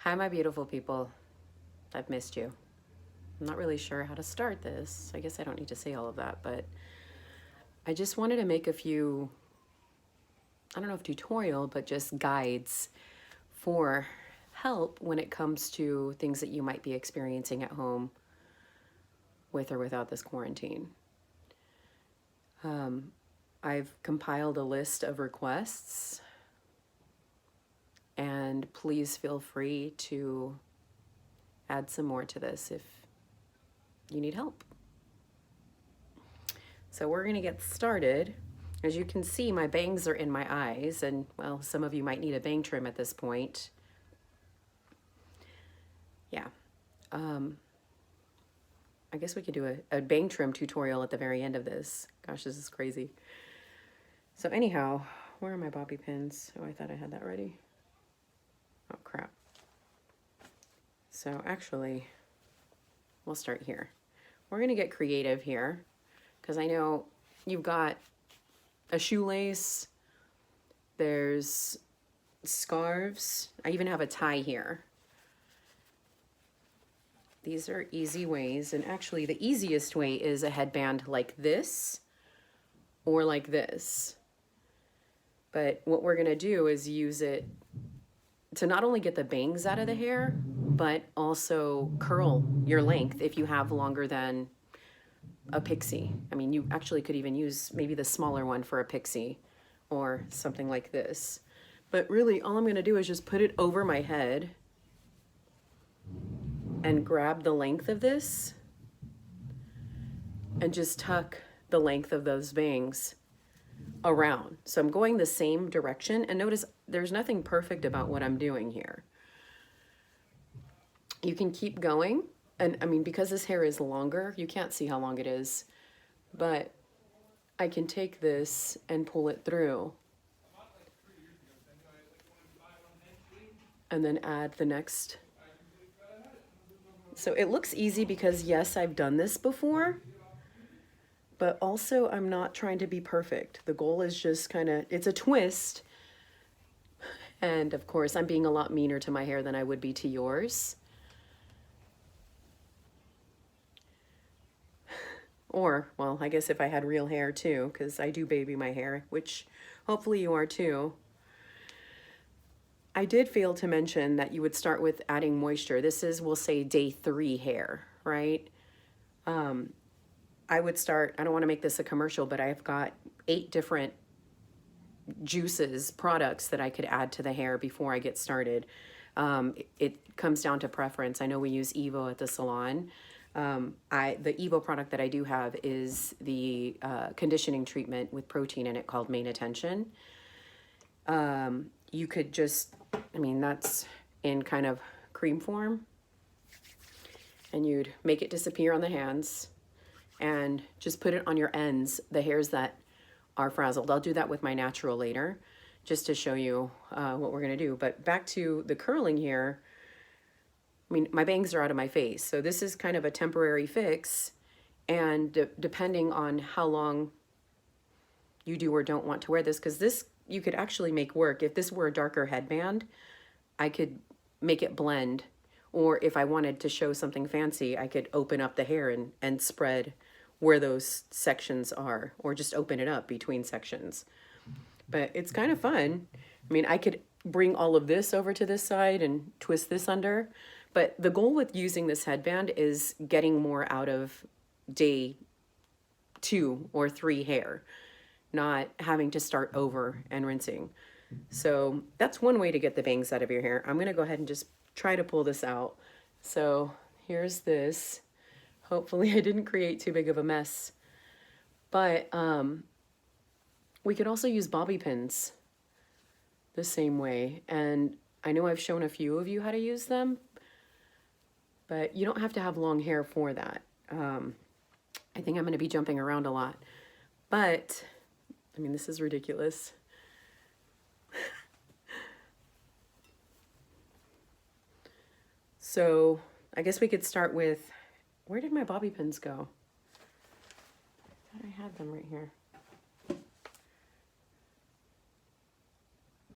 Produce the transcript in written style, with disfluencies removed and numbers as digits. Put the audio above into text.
Hi, my beautiful people. I've missed you. I'm not really sure how to start this. I guess I don't need to say all of that, but I just wanted to make a few, I don't know if tutorial, but just guides for help when it comes to things that you might be experiencing at home with or without this quarantine. I've compiled a list of requests, and please feel free to add some more to this if you need help. So we're gonna get started. As you can see, my bangs are in my eyes, and well, some of you might need a bang trim at this point. Yeah. I guess we could do a bang trim tutorial at the very end of this. Gosh, this is crazy. So anyhow, where are my bobby pins? Oh, I thought I had that ready. Oh, crap. So actually, we'll start here. We're gonna get creative here because I know you've got a shoelace, there's scarves, I even have a tie here. These are easy ways, and actually the easiest way is a headband like this or like this. But what we're gonna do is use it to not only get the bangs out of the hair, but also curl your length if you have longer than a pixie. I mean, you actually could even use maybe the smaller one for a pixie or something like this. But really, all I'm gonna do is just put it over my head and grab the length of this and just tuck the length of those bangs around. So I'm going the same direction, and notice there's nothing perfect about what I'm doing here. You can keep going, and I mean, because this hair is longer, you can't see how long it is, but I can take this and pull it through and then add the next. So it looks easy because yes, I've done this before, but also I'm not trying to be perfect. The goal is just kind of, it's a twist. And of course, I'm being a lot meaner to my hair than I would be to yours. Or, well, I guess if I had real hair too, because I do baby my hair, which hopefully you are too. I did fail to mention that you would start with adding moisture. This is, we'll say, day 3 hair, right? I would start, I don't want to make this a commercial, but I've got 8 different juices, products that I could add to the hair before I get started. It comes down to preference. I know we use Evo at the salon. The Evo product that I do have is the conditioning treatment with protein in it called Main Attention. You could just, I mean, that's in kind of cream form, and you'd make it disappear on the hands and just put it on your ends, the hairs that are frazzled. I'll do that with my natural later, just to show you what we're gonna do. But back to the curling here, I mean, my bangs are out of my face, so this is kind of a temporary fix, and depending on how long you do or don't want to wear this, because this you could actually make work. If this were a darker headband, I could make it blend, or if I wanted to show something fancy, I could open up the hair and spread where those sections are, or just open it up between sections. But it's kind of fun. I mean, I could bring all of this over to this side and twist this under, but the goal with using this headband is getting more out of day 2 or 3 hair, not having to start over and rinsing. So that's one way to get the bangs out of your hair. I'm gonna go ahead and just try to pull this out. So here's this. Hopefully I didn't create too big of a mess. But we could also use bobby pins the same way. And I know I've shown a few of you how to use them, but you don't have to have long hair for that. I think I'm gonna be jumping around a lot, but I mean, this is ridiculous. So I guess we could start with, where did my bobby pins go? I thought I had them right here.